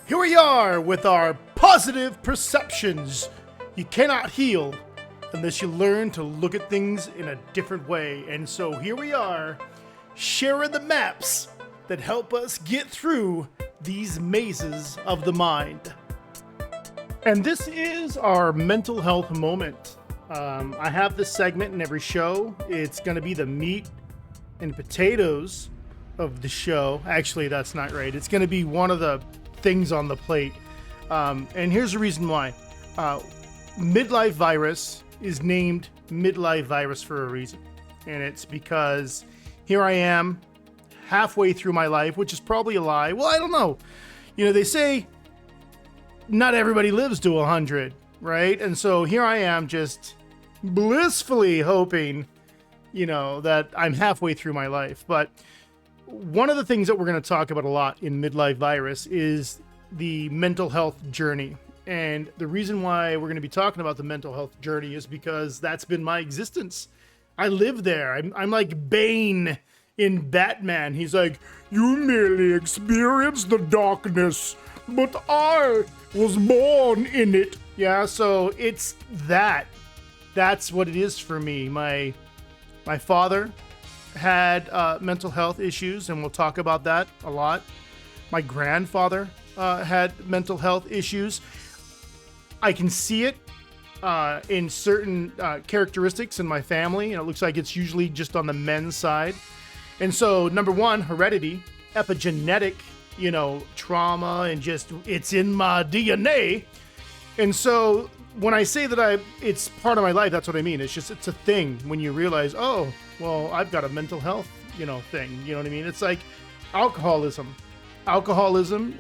Here we are with our positive perceptions. You cannot heal unless you learn to look at things in a different way. And so here we are, sharing the maps that help us get through these mazes of the mind. And this is our mental health moment. I have this segment in every show. It's going to be the meat and potatoes of the show. Actually, that's not right. It's going to be one of the things on the plate. And here's the reason why. Midlife virus is named midlife virus for a reason. And it's because here I am halfway through my life, which is probably a lie. Well, I don't know. You know, they say not everybody lives to 100, right? And so here I am just blissfully hoping, you know, that I'm halfway through my life. But one of the things that we're going to talk about a lot in Midlife Virus is the mental health journey. And the reason why we're going to be talking about the mental health journey is because that's been my existence. I live there. I'm like Bane in Batman. He's like, you merely experienced the darkness, but I was born in it. Yeah, so it's that. That's what it is for me. My father had mental health issues, and we'll talk about that a lot. My grandfather had mental health issues. I can see it in certain characteristics in my family, and it looks like it's usually just on the men's side. And so, number one, heredity, epigenetic, you know, trauma, and just it's in my DNA. And so when I say that it's part of my life, that's what I mean. It's a thing when you realize, oh, well, I've got a mental health, thing. You know what I mean? It's like alcoholism. Alcoholism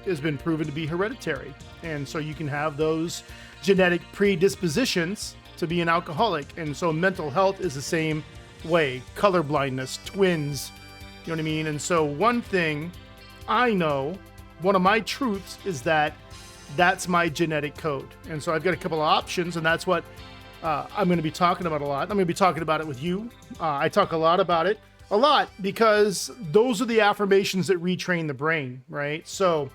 has been proven to be hereditary. And so you can have those genetic predispositions to be an alcoholic. And so mental health is the same way. Color blindness, twins, you know what I mean? And so one thing I know, one of my truths is that that's my genetic code. And so I've got a couple of options, and that's what I'm going to be talking about a lot. I'm going to be talking about it with you. I talk a lot about it, because those are the affirmations that retrain the brain, right? So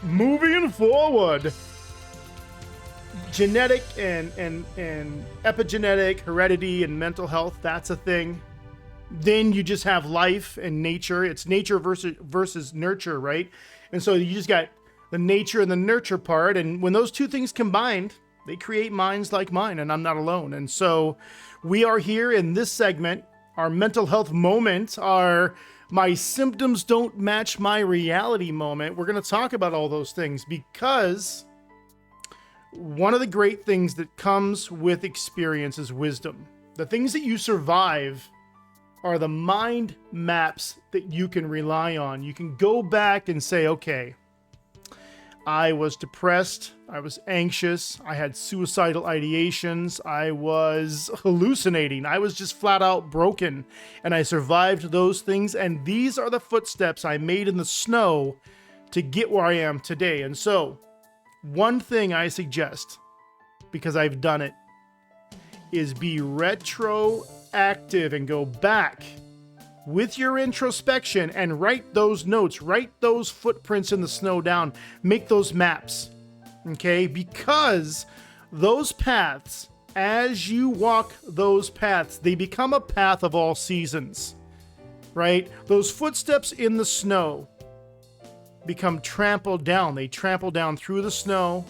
moving forward, genetic and epigenetic, heredity, and mental health, that's a thing. Then you just have life and nature. It's nature versus nurture, right? And so you just got the nature and the nurture part. And when those two things combined, they create minds like mine, and I'm not alone. And so we are here in this segment, our mental health moment, our my symptoms don't match my reality moment. We're going to talk about all those things because one of the great things that comes with experience is wisdom. The things that you survive are the mind maps that you can rely on. You can go back and say, okay, I was depressed, I was anxious, I had suicidal ideations, I was hallucinating, I was just flat out broken, and I survived those things, and these are the footsteps I made in the snow to get where I am today. And so, one thing I suggest, because I've done it, is be retroactive and go back with your introspection and write those notes, write those footprints in the snow down, make those maps, okay? Because those paths, as you walk those paths, they become a path of all seasons, right? Those footsteps in the snow become trampled down. They trample down through the snow.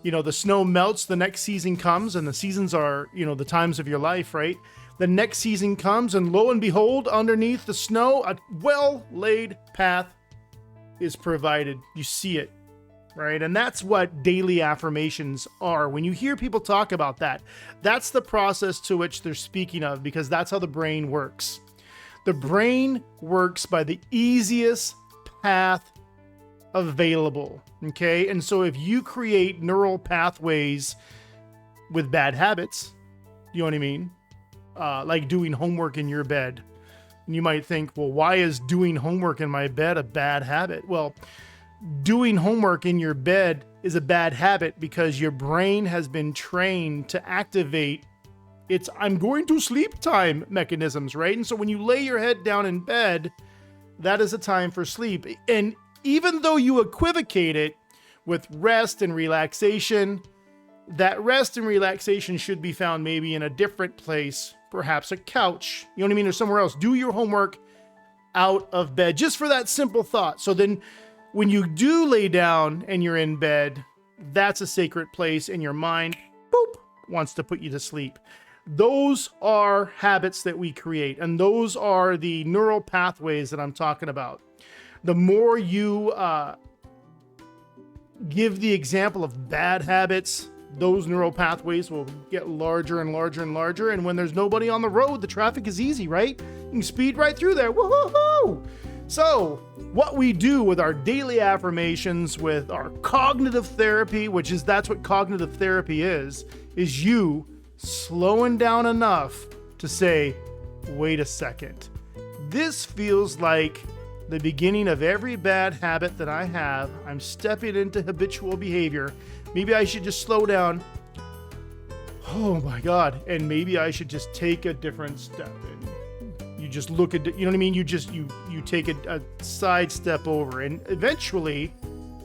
You know, the snow melts, the next season comes, and the seasons are, the times of your life, right? The next season comes, and lo and behold, underneath the snow, a well-laid path is provided. You see it, right? And that's what daily affirmations are. When you hear people talk about that, that's the process to which they're speaking of, because that's how the brain works. The brain works by the easiest path available, okay? And so if you create neural pathways with bad habits, you know what I mean? Like doing homework in your bed. And you might think, well, why is doing homework in my bed a bad habit? Well, doing homework in your bed is a bad habit because your brain has been trained to activate its I'm going to sleep time mechanisms, right? And so when you lay your head down in bed, that is a time for sleep. And even though you equivocate it with rest and relaxation, that rest and relaxation should be found maybe in a different place, perhaps a couch, you know what I mean, or somewhere else. Do your homework out of bed, just for that simple thought. So then when you do lay down and you're in bed, that's a sacred place, and your mind, boop, wants to put you to sleep. Those are habits that we create, and those are the neural pathways that I'm talking about. The more you give the example of bad habits, those neural pathways will get larger and larger and larger. And when there's nobody on the road, the traffic is easy, right? You can speed right through there. Woohoo! So what we do with our daily affirmations, with our cognitive therapy, that's what cognitive therapy is you slowing down enough to say, wait a second. This feels like the beginning of every bad habit that I have. I'm stepping into habitual behavior. Maybe I should just slow down. Oh my God. And maybe I should just take a different step. And you just look at, you know what I mean? You take a side step over, and eventually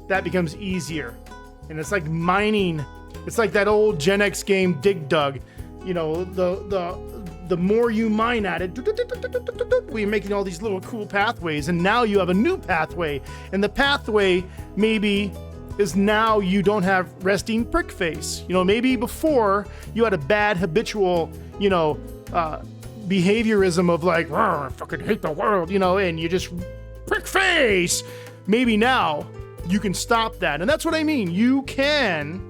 that becomes easier. And it's like mining. It's like that old Gen X game, Dig Dug. You know, the more you mine at it, we're making all these little cool pathways, and now you have a new pathway. And the pathway maybe is now you don't have resting prick face. You know, maybe before you had a bad habitual, behaviorism of like, I fucking hate the world, and you just prick face. Maybe now you can stop that. And that's what I mean. You can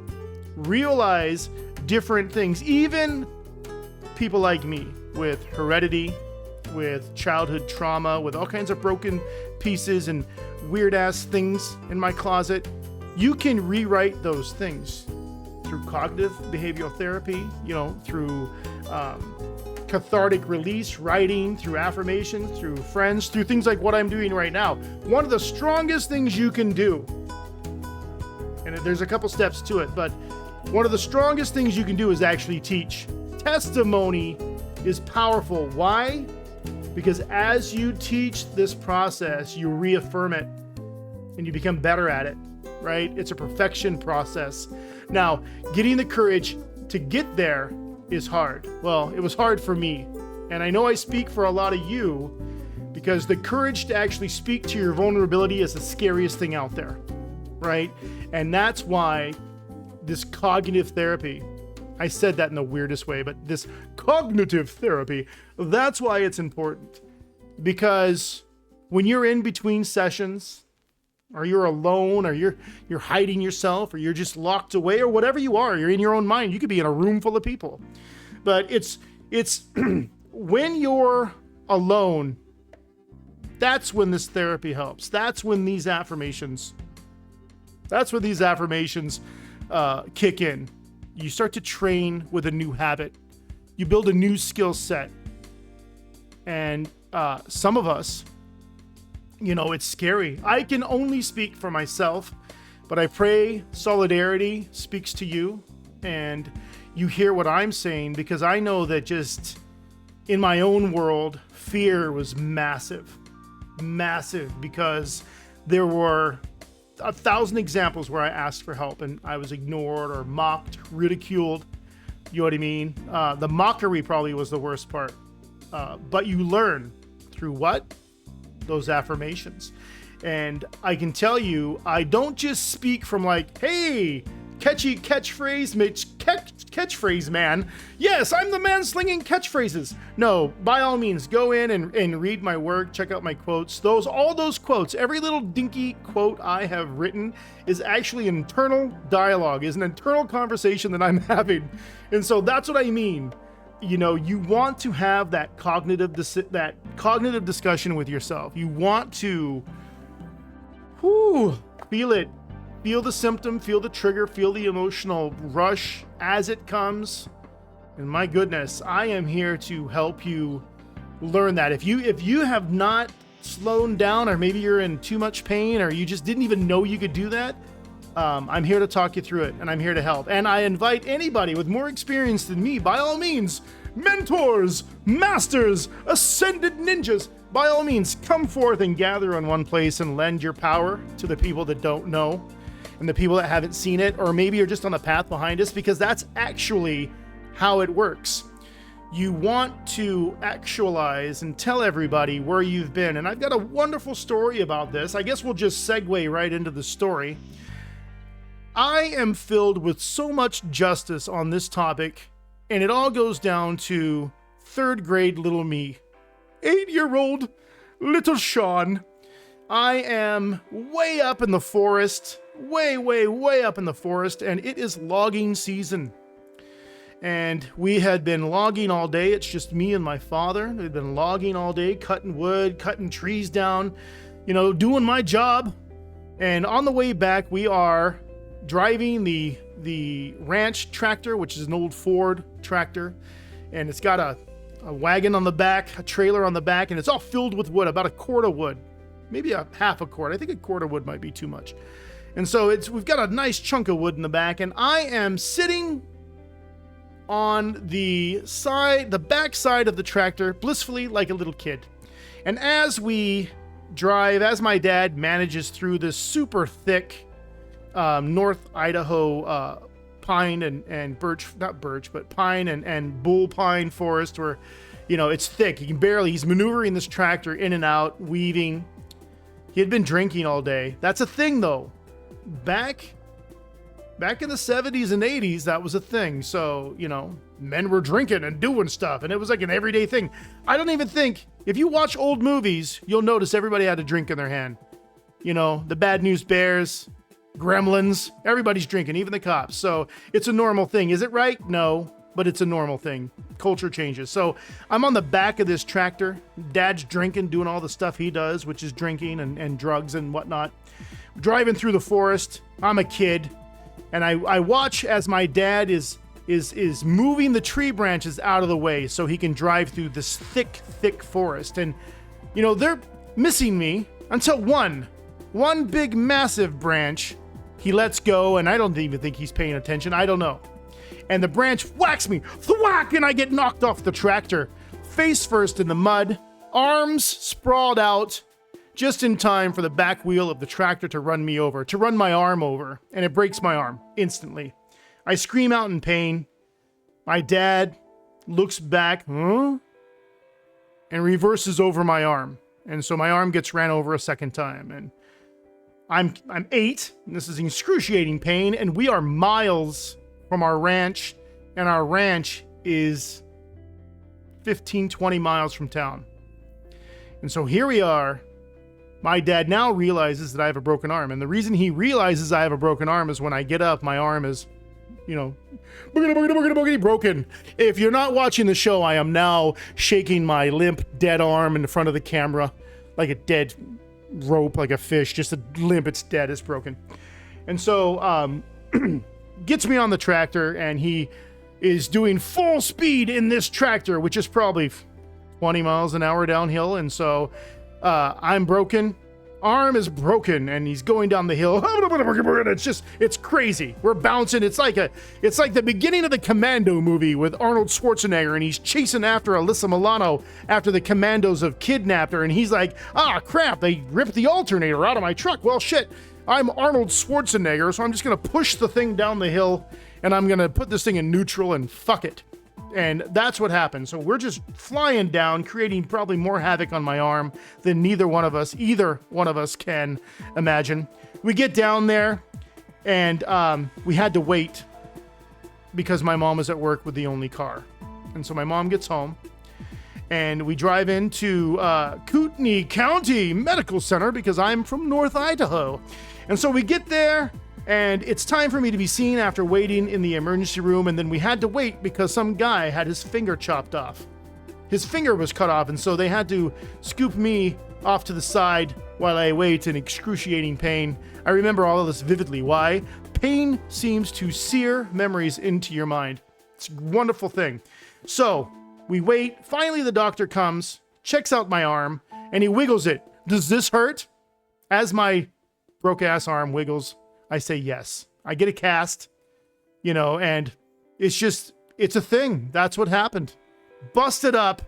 realize different things. Even people like me with heredity, with childhood trauma, with all kinds of broken pieces and weird ass things in my closet, you can rewrite those things through cognitive behavioral therapy, through cathartic release, writing, through affirmations, through friends, through things like what I'm doing right now. One of the strongest things you can do, and there's a couple steps to it, but one of the strongest things you can do is actually teach. Testimony is powerful. Why? Because as you teach this process, you reaffirm it and you become better at it, right? It's a perfection process. Now, getting the courage to get there is hard. Well, it was hard for me. And I know I speak for a lot of you, because the courage to actually speak to your vulnerability is the scariest thing out there, right? And that's why this cognitive therapy, I said that in the weirdest way, but this cognitive therapy, that's why it's important. Because when you're in between sessions, or you're alone, or you're hiding yourself, or you're just locked away, or whatever you are, you're in your own mind. You could be in a room full of people. But it's when you're alone, that's when this therapy helps. That's when these affirmations kick in. You start to train with a new habit. You build a new skill set. And some of us, it's scary. I can only speak for myself, but I pray solidarity speaks to you and you hear what I'm saying, because I know that just in my own world, fear was massive, because there were 1,000 examples where I asked for help and I was ignored or mocked, ridiculed. You know what I mean? The mockery probably was the worst part. But you learn through what? Those affirmations. And I can tell you, I don't just speak from like, hey, catchphrase man. Yes, I'm the man slinging catchphrases. No, by all means, go in and read my work, check out my quotes. All those quotes, every little dinky quote I have written is actually an internal dialogue, is an internal conversation that I'm having. And so that's what I mean. You want to have that cognitive discussion with yourself. You want to feel it. Feel the symptom, feel the trigger, feel the emotional rush as it comes. And my goodness, I am here to help you learn that. If you have not slowed down, or maybe you're in too much pain, or you just didn't even know you could do that, I'm here to talk you through it, and I'm here to help. And I invite anybody with more experience than me, by all means, mentors, masters, ascended ninjas, by all means, come forth and gather in one place and lend your power to the people that don't know and the people that haven't seen it, or maybe you're just on the path behind us, because that's actually how it works. You want to actualize and tell everybody where you've been. And I've got a wonderful story about this. I guess we'll just segue right into the story. I am filled with so much justice on this topic, and it all goes down to third grade little me. 8-year-old little Sean. I am way up in the forest, way up in the forest, and it is logging season. And we had been logging all day. It's just me and my father. We've been logging all day, cutting wood, cutting trees down, doing my job. And on the way back, we are driving the ranch tractor, which is an old Ford tractor. And it's got a wagon on the back, a trailer on the back, and it's all filled with wood, about a quart of wood, maybe a half a quart. I think a quart of wood might be too much. And so we've got a nice chunk of wood in the back, and I am sitting on the back side of the tractor, blissfully like a little kid. And as we drive, as my dad manages through this super thick North Idaho pine and birch, not birch, but pine and bull pine forest where, it's thick. He's maneuvering this tractor in and out, weaving. He had been drinking all day. That's a thing, though. Back in the 70s and 80s, that was a thing. So, men were drinking and doing stuff, and it was like an everyday thing. I don't even think, if you watch old movies, you'll notice everybody had a drink in their hand. The Bad News Bears, Gremlins, everybody's drinking, even the cops. So it's a normal thing. Is it right? No, but it's a normal thing. Culture changes. So I'm on the back of this tractor. Dad's drinking, doing all the stuff he does, which is drinking and drugs and whatnot. Driving through the forest. I'm a kid. And I watch as my dad is moving the tree branches out of the way so he can drive through this thick forest. And, they're missing me until one big, massive branch he lets go, and I don't even think he's paying attention. I don't know. And the branch whacks me, thwack, and I get knocked off the tractor, face first in the mud, arms sprawled out, just in time for the back wheel of the tractor to run my arm over, and it breaks my arm instantly. I scream out in pain. My dad looks back, and reverses over my arm. And so my arm gets ran over a second time. And I'm 8, and this is excruciating pain, and we are miles from our ranch, and our ranch is 15, 20 miles from town. And so here we are. My dad now realizes that I have a broken arm. And the reason he realizes I have a broken arm is when I get up, my arm is, boogity, broken. If you're not watching the show, I am now shaking my limp, dead arm in front of the camera like a dead rope, like a fish, just a limp, it's dead, it's broken. And so gets me on the tractor, and he is doing full speed in this tractor, which is probably 20 miles an hour downhill. And so I'm broken. Arm is broken, and he's going down the hill. It's crazy. We're bouncing. It's like the beginning of the Commando movie with Arnold Schwarzenegger, and he's chasing after Alyssa Milano after the commandos have kidnapped her, and he's like, crap, they ripped the alternator out of my truck. Well, shit, I'm Arnold Schwarzenegger, so I'm just going to push the thing down the hill, and I'm going to put this thing in neutral and fuck it. And that's what happened. So we're just flying down, creating probably more havoc on my arm than either one of us can imagine. We get down there, and we had to wait because my mom was at work with the only car. And so my mom gets home, and we drive into Kootenai County Medical Center because I'm from North Idaho. And so we get there, and it's time for me to be seen after waiting in the emergency room. And then we had to wait because some guy had his finger chopped off. His finger was cut off, and so they had to scoop me off to the side while I wait in excruciating pain. I remember all of this vividly. Why? Pain seems to sear memories into your mind. It's a wonderful thing. So we wait. Finally, the doctor comes, checks out my arm, and he wiggles it. Does this hurt? As my broke-ass arm wiggles, I say yes. I get a cast, and it's a thing. That's what happened. Busted up,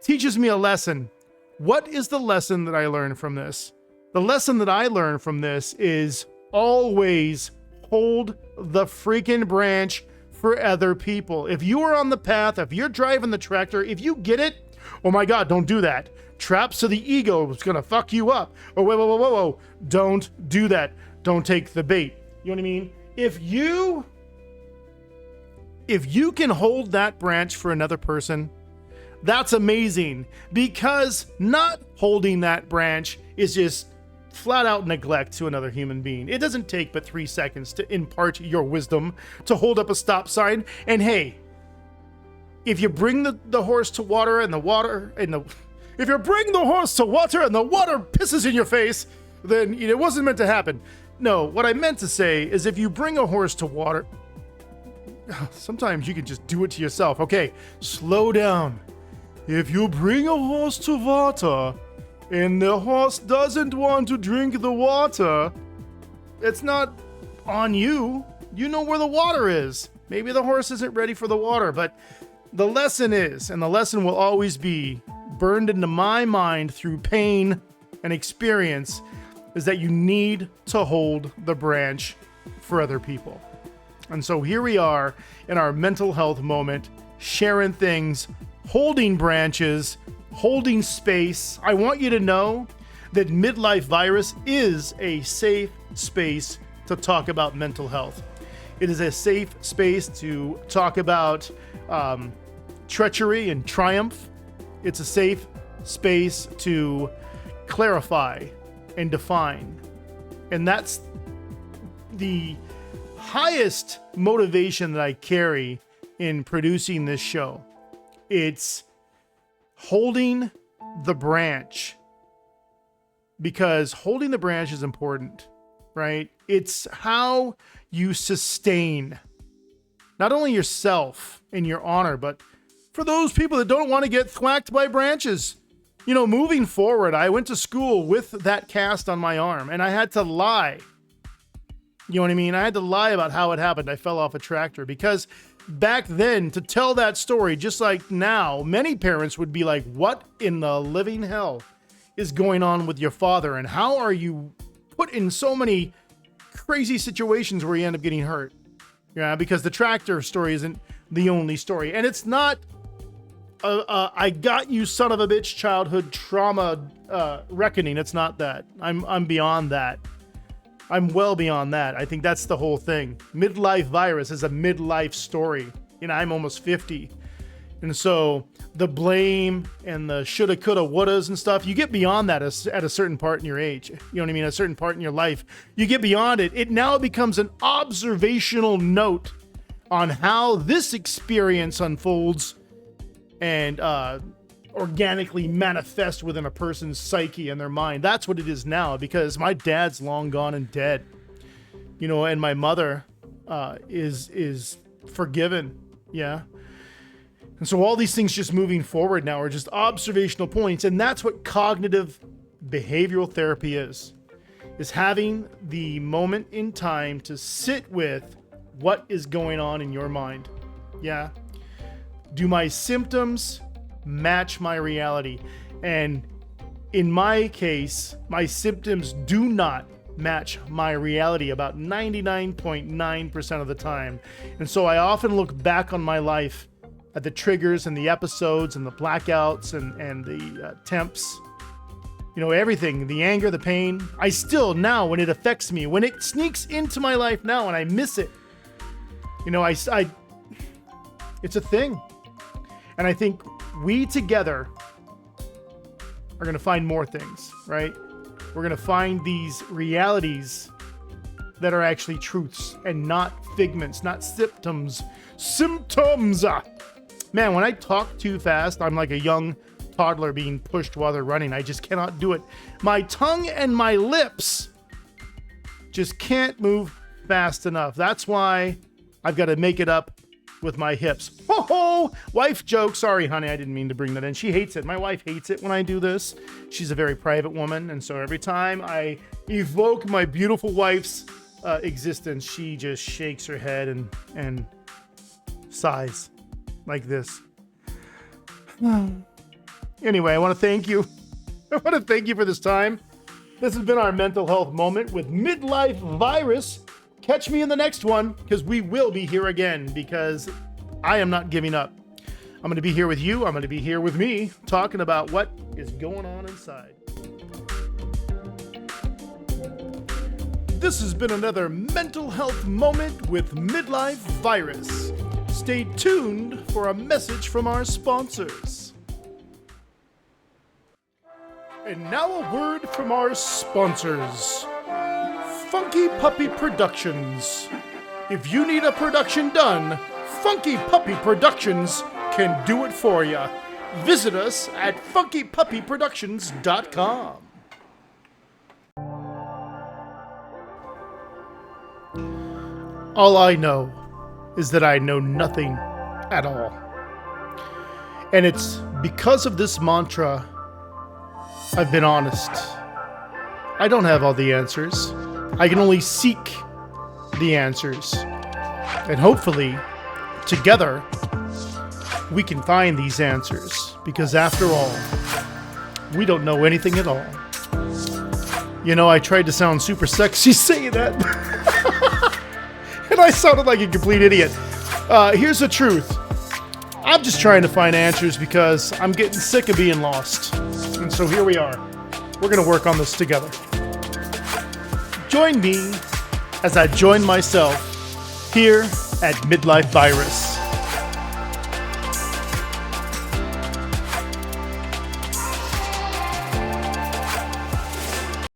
teaches me a lesson. What is the lesson that I learned from this? The lesson that I learned from this is always hold the freaking branch for other people. If you are on the path, if you're driving the tractor, if you get it, oh my God, don't do that. Traps to the ego is gonna fuck you up. Oh, whoa. Don't do that. Don't take the bait. You know what I mean? If you can hold that branch for another person, that's amazing, because not holding that branch is just flat out neglect to another human being. It doesn't take but 3 seconds to impart your wisdom, to hold up a stop sign. And hey, if you bring the horse to water and if you bring the horse to water and the water pisses in your face, then it wasn't meant to happen. No, what I meant to say is if you bring a horse to water, sometimes you can just do it to yourself. Okay, slow down. If you bring a horse to water and the horse doesn't want to drink the water, it's not on you. You know where the water is. Maybe the horse isn't ready for the water, but the lesson is, and the lesson will always be burned into my mind through pain and experience, is that you need to hold the branch for other people. And so here we are in our mental health moment, sharing things, holding branches, holding space. I want you to know that Midlife Virus is a safe space to talk about mental health. It is a safe space to talk about treachery and triumph. It's a safe space to clarify and define. And that's the highest motivation that I carry in producing this show. It's holding the branch, because holding the branch is important, right? It's how you sustain not only yourself and your honor, but for those people that don't want to get thwacked by branches. Moving forward, I went to school with that cast on my arm, and I had to lie. You know what I mean? I had to lie about how it happened. I fell off a tractor, because back then, to tell that story, just like now, many parents would be like, what in the living hell is going on with your father? And how are you put in so many crazy situations where you end up getting hurt? Yeah, because the tractor story isn't the only story. And it's not I got you son of a bitch childhood trauma reckoning. It's not that. I'm beyond that. I'm well beyond that. I think that's the whole thing. Midlife Virus is a midlife story. I'm almost 50. And so the blame and the shoulda, coulda, wouldas and stuff, you get beyond that at a certain part in your age. You know what I mean? A certain part in your life. You get beyond it. It now becomes an observational note on how this experience unfolds and organically manifest within a person's psyche and their mind. That's what it is now, because my dad's long gone and dead, and my mother is forgiven. Yeah. And so all these things just moving forward now are just observational points. And that's what cognitive behavioral therapy is having the moment in time to sit with what is going on in your mind. Yeah. Do my symptoms match my reality? And in my case, my symptoms do not match my reality about 99.9% of the time. And so I often look back on my life at the triggers and the episodes and the blackouts and the temps, everything, the anger, the pain. I still now, when it affects me, when it sneaks into my life now and I miss it, it's a thing. And I think we together are going to find more things, right? We're going to find these realities that are actually truths and not figments, not symptoms. Man, when I talk too fast, I'm like a young toddler being pushed while they're running. I just cannot do it. My tongue and my lips just can't move fast enough. That's why I've got to make it up with my hips. Ho ho! Wife joke. Sorry, honey, I didn't mean to bring that in. She hates it. My wife hates it when I do this. She's a very private woman, and so every time I evoke my beautiful wife's existence, she just shakes her head and sighs like this. Anyway, I want to thank you. I want to thank you for this time. This has been our mental health moment with Midlife Virus. Catch me in the next one, because we will be here again, because I am not giving up. I'm going to be here with you. I'm going to be here with me, talking about what is going on inside. This has been another mental health moment with Midlife Virus. Stay tuned for a message from our sponsors. And now a word from our sponsors. Funky Puppy Productions. If you need a production done, Funky Puppy Productions can do it for you. Visit us at funkypuppyproductions.com. All I know is that I know nothing at all. And it's because of this mantra I've been honest. I don't have all the answers. I can only seek the answers. And hopefully, together, we can find these answers. Because after all, we don't know anything at all. You know, I tried to sound super sexy saying that. And I sounded like a complete idiot. Here's the truth. I'm just trying to find answers because I'm getting sick of being lost. And so here we are. We're going to work on this together. Join me as I join myself here at Midlife Virus.